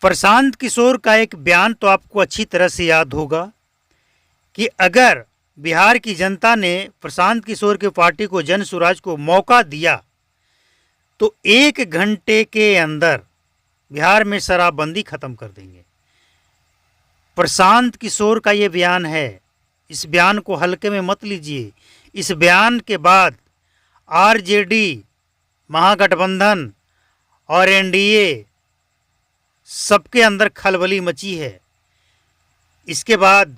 प्रशांत किशोर का एक बयान तो आपको अच्छी तरह से याद होगा कि अगर बिहार की जनता ने प्रशांत किशोर की पार्टी को जन स्वराज को मौका दिया तो 1 घंटे के अंदर बिहार में शराबबंदी खत्म कर देंगे। प्रशांत किशोर का ये बयान है, इस बयान को हल्के में मत लीजिए। इस बयान के बाद आरजेडी, महागठबंधन और एनडीए सबके अंदर खलबली मची है। इसके बाद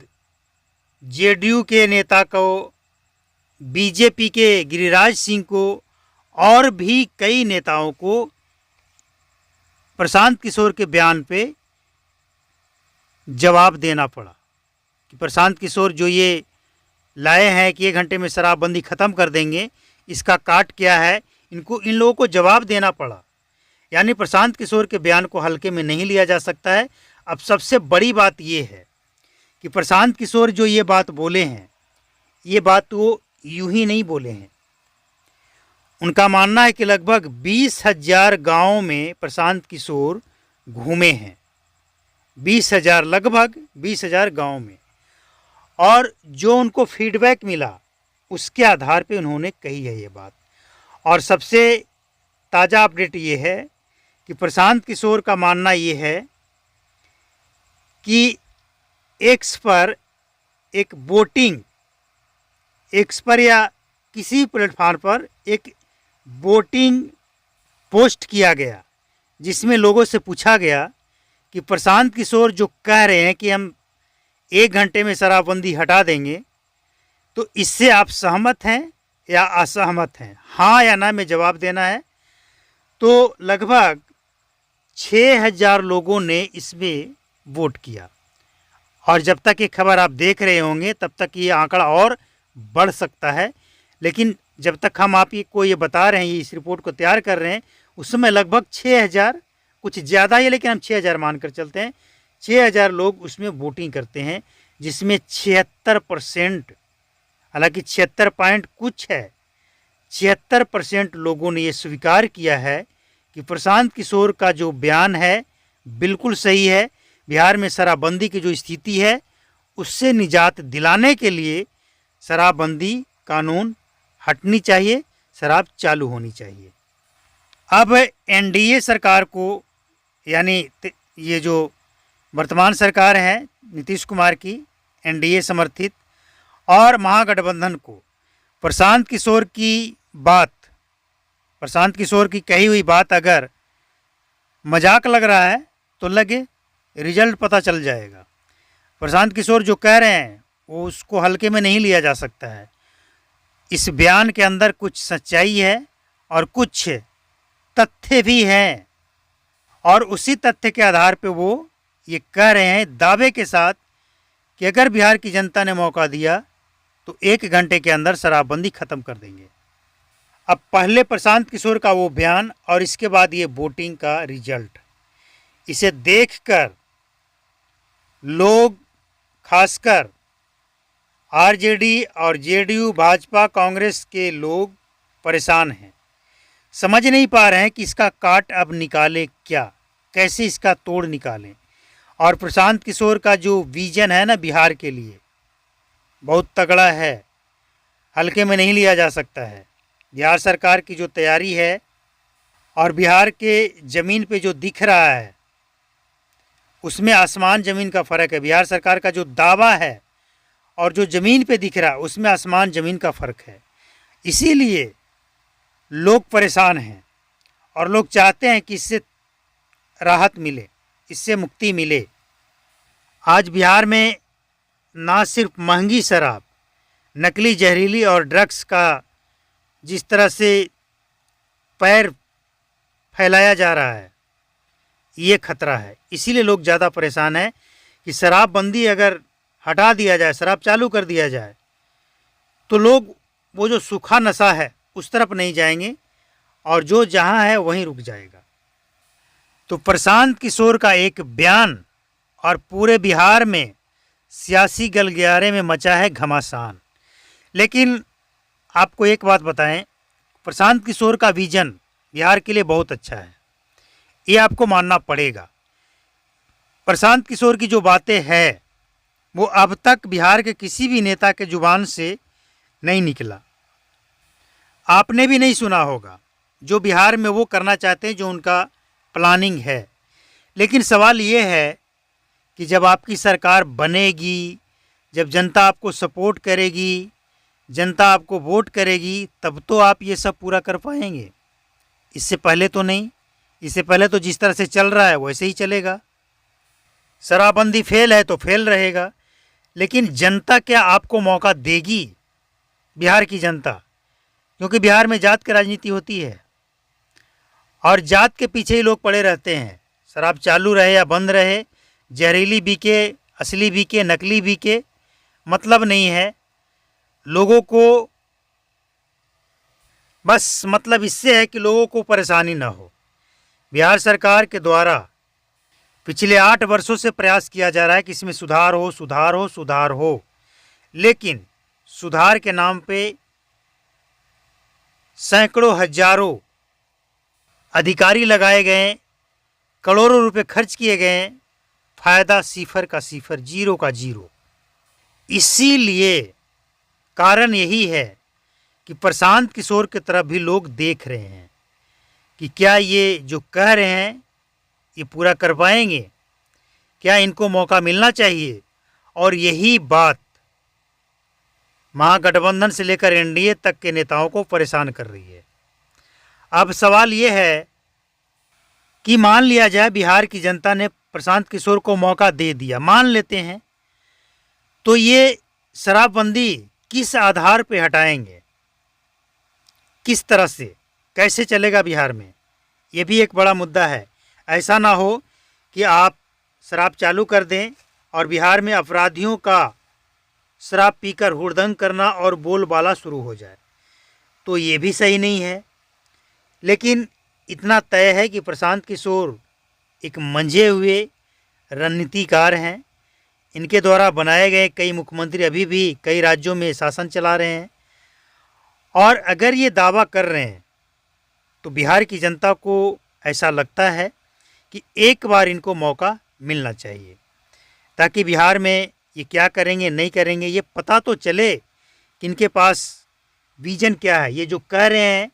जेडीयू के नेता को, बीजेपी के गिरिराज सिंह को और भी कई नेताओं को प्रशांत किशोर के बयान पे जवाब देना पड़ा कि प्रशांत किशोर जो ये लाए हैं कि 1 घंटे में शराबबंदी ख़त्म कर देंगे, इसका काट क्या है, इन लोगों को जवाब देना पड़ा। यानी प्रशांत किशोर के बयान को हल्के में नहीं लिया जा सकता है। अब सबसे बड़ी बात ये है कि प्रशांत किशोर जो ये बात बोले हैं, ये बात वो यूं ही नहीं बोले हैं। उनका मानना है कि लगभग 20,000 गाँव में प्रशांत किशोर घूमे हैं, 20,000, लगभग 20,000 गाँव में, और जो उनको फीडबैक मिला उसके आधार पे उन्होंने कही है ये बात। और सबसे ताज़ा अपडेट ये है कि प्रशांत किशोर का मानना ये है कि एक्स पर एक वोटिंग, एक्स पर या किसी प्लेटफार्म पर एक वोटिंग पोस्ट किया गया जिसमें लोगों से पूछा गया कि प्रशांत किशोर जो कह रहे हैं कि हम 1 घंटे में शराबबंदी हटा देंगे, तो इससे आप सहमत हैं या असहमत हैं, हाँ या ना में जवाब देना है। तो लगभग 6,000 लोगों ने इसमें वोट किया। और जब तक ये खबर आप देख रहे होंगे तब तक ये आंकड़ा और बढ़ सकता है, लेकिन जब तक हम आप को ये बता रहे हैं, इस रिपोर्ट को तैयार कर रहे हैं, उस समय लगभग 6,000, कुछ ज़्यादा ही, लेकिन हम 6,000 मानकर चलते हैं, 6,000 लोग उसमें वोटिंग करते हैं, जिसमें 76%, हालांकि 76 पॉइंट कुछ है, 76% लोगों ने ये स्वीकार किया है कि प्रशांत किशोर का जो बयान है बिल्कुल सही है। बिहार में शराबबंदी की जो स्थिति है उससे निजात दिलाने के लिए शराबबंदी कानून हटनी चाहिए, शराब चालू होनी चाहिए। अब एनडीए सरकार को, यानी ये जो वर्तमान सरकार है नीतीश कुमार की, एनडीए समर्थित, और महागठबंधन को प्रशांत किशोर की बात, प्रशांत किशोर की कही हुई बात अगर मजाक लग रहा है तो लगे, रिजल्ट पता चल जाएगा। प्रशांत किशोर जो कह रहे हैं वो उसको हल्के में नहीं लिया जा सकता है। इस बयान के अंदर कुछ सच्चाई है और कुछ तथ्य भी हैं, और उसी तथ्य के आधार पे वो ये कह रहे हैं दावे के साथ कि अगर बिहार की जनता ने मौका दिया तो 1 घंटे के अंदर शराबबंदी ख़त्म कर देंगे। अब पहले प्रशांत किशोर का वो बयान और इसके बाद ये वोटिंग का रिजल्ट, इसे देखकर लोग, खासकर आरजेडी और जेडीयू, भाजपा, कांग्रेस के लोग परेशान हैं, समझ नहीं पा रहे हैं कि इसका काट अब निकाले क्या, कैसे इसका तोड़ निकालें। और प्रशांत किशोर का जो विजन है ना बिहार के लिए, बहुत तगड़ा है, हल्के में नहीं लिया जा सकता है। बिहार सरकार की जो तैयारी है और बिहार के ज़मीन पे जो दिख रहा है उसमें आसमान ज़मीन का फ़र्क है। बिहार सरकार का जो दावा है और जो ज़मीन पे दिख रहा है उसमें आसमान ज़मीन का फ़र्क है। इसीलिए लोग परेशान हैं और लोग चाहते हैं कि इससे राहत मिले, इससे मुक्ति मिले। आज बिहार में ना सिर्फ महंगी शराब, नकली जहरीली और ड्रग्स का जिस तरह से पैर फैलाया जा रहा है, ये खतरा है। इसीलिए लोग ज़्यादा परेशान हैं कि शराबबंदी अगर हटा दिया जाए, शराब चालू कर दिया जाए, तो लोग वो जो सूखा नशा है उस तरफ नहीं जाएंगे और जो जहाँ है वहीं रुक जाएगा। तो प्रशांत किशोर का एक बयान और पूरे बिहार में सियासी गलगलियारे में मचा है घमासान। लेकिन आपको एक बात बताएं, प्रशांत किशोर का विजन बिहार के लिए बहुत अच्छा है, ये आपको मानना पड़ेगा। प्रशांत किशोर की जो बातें हैं वो अब तक बिहार के किसी भी नेता के जुबान से नहीं निकला। आपने भी नहीं सुना होगा जो बिहार में वो करना चाहते हैं, जो उनका प्लानिंग है। लेकिन सवाल ये है कि जब आपकी सरकार बनेगी, जब जनता आपको सपोर्ट करेगी, जनता आपको वोट करेगी, तब तो आप ये सब पूरा कर पाएंगे। इससे पहले तो नहीं। इससे पहले तो जिस तरह से चल रहा है वैसे ही चलेगा। शराबबंदी फेल है तो फेल रहेगा। लेकिन जनता क्या आपको मौका देगी? बिहार की जनता, क्योंकि बिहार में जात की राजनीति होती है और जात के पीछे ही लोग पड़े रहते हैं। शराब चालू रहे या बंद रहे, जहरीली बिके, असली बिके, नकली बिके, मतलब नहीं है। लोगों को बस मतलब इससे है कि लोगों को परेशानी ना हो। बिहार सरकार के द्वारा पिछले 8 वर्षों से प्रयास किया जा रहा है कि इसमें सुधार हो, सुधार हो, सुधार हो। लेकिन सुधार के नाम पे सैकड़ों हजारों अधिकारी लगाए गए, करोड़ों रुपए खर्च किए गए, फायदा सिफर का सिफर, जीरो का जीरो। इसीलिए कारण यही है कि प्रशांत किशोर की तरफ भी लोग देख रहे हैं कि क्या ये जो कह रहे हैं ये पूरा कर पाएंगे, क्या इनको मौका मिलना चाहिए। और यही बात महागठबंधन से लेकर एनडीए तक के नेताओं को परेशान कर रही है। अब सवाल ये है कि मान लिया जाए बिहार की जनता ने प्रशांत किशोर को मौका दे दिया, मान लेते हैं, तो ये शराबबंदी किस आधार पे हटाएंगे, किस तरह से, कैसे चलेगा बिहार में, ये भी एक बड़ा मुद्दा है। ऐसा ना हो कि आप शराब चालू कर दें और बिहार में अपराधियों का शराब पीकर हुड़दंग करना और बोलबाला शुरू हो जाए, तो ये भी सही नहीं है। लेकिन इतना तय है कि प्रशांत किशोर एक मंझे हुए रणनीतिकार हैं। इनके द्वारा बनाए गए कई मुख्यमंत्री अभी भी कई राज्यों में शासन चला रहे हैं और अगर ये दावा कर रहे हैं तो बिहार की जनता को ऐसा लगता है कि एक बार इनको मौका मिलना चाहिए, ताकि बिहार में ये क्या करेंगे नहीं करेंगे ये पता तो चले कि इनके पास विजन क्या है, ये जो कह रहे हैं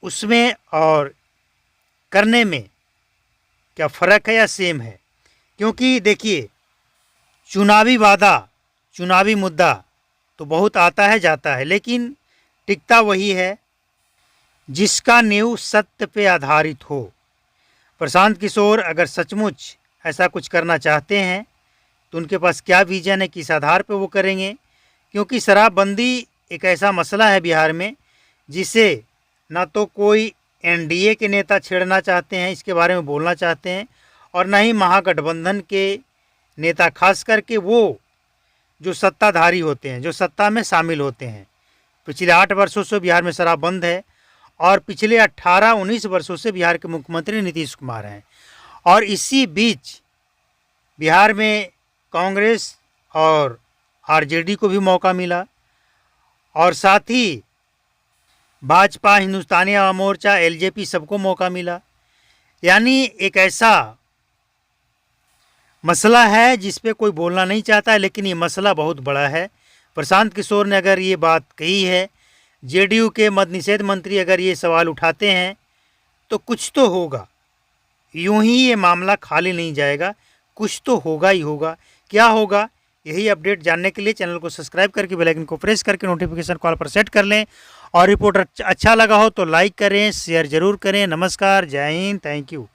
उसमें और करने में क्या फ़र्क है या सेम है। क्योंकि देखिए, चुनावी वादा, चुनावी मुद्दा तो बहुत आता है जाता है, लेकिन टिकता वही है जिसका नींव सत्य पे आधारित हो। प्रशांत किशोर अगर सचमुच ऐसा कुछ करना चाहते हैं तो उनके पास क्या विजन है, किस आधार पे वो करेंगे। क्योंकि शराबबंदी एक ऐसा मसला है बिहार में जिसे ना तो कोई एनडीए के नेता छेड़ना चाहते हैं, इसके बारे में बोलना चाहते हैं, और ना ही महागठबंधन के नेता, खास करके वो जो सत्ताधारी होते हैं, जो सत्ता में शामिल होते हैं। पिछले 8 वर्षों से बिहार में शराब बंद है और पिछले 18-19 वर्षों से बिहार के मुख्यमंत्री नीतीश कुमार हैं। और इसी बीच बिहार में कांग्रेस और आरजेडी को भी मौका मिला और साथ ही भाजपा, हिंदुस्तानी आवाम मोर्चा, एलजेपी सबको मौका मिला। यानी एक ऐसा मसला है जिस पे कोई बोलना नहीं चाहता है, लेकिन ये मसला बहुत बड़ा है। प्रशांत किशोर ने अगर ये बात कही है, जेडीयू के मद्य निषेध मंत्री अगर ये सवाल उठाते हैं तो कुछ तो होगा। यूं ही ये मामला खाली नहीं जाएगा, कुछ तो होगा ही होगा। क्या होगा, यही अपडेट जानने के लिए चैनल को सब्सक्राइब करके बेल आइकन को प्रेस करके नोटिफिकेशन कॉल पर सेट कर लें। और रिपोर्ट अच्छा लगा हो तो लाइक करें, शेयर ज़रूर करें। नमस्कार, जय हिंद, थैंक यू।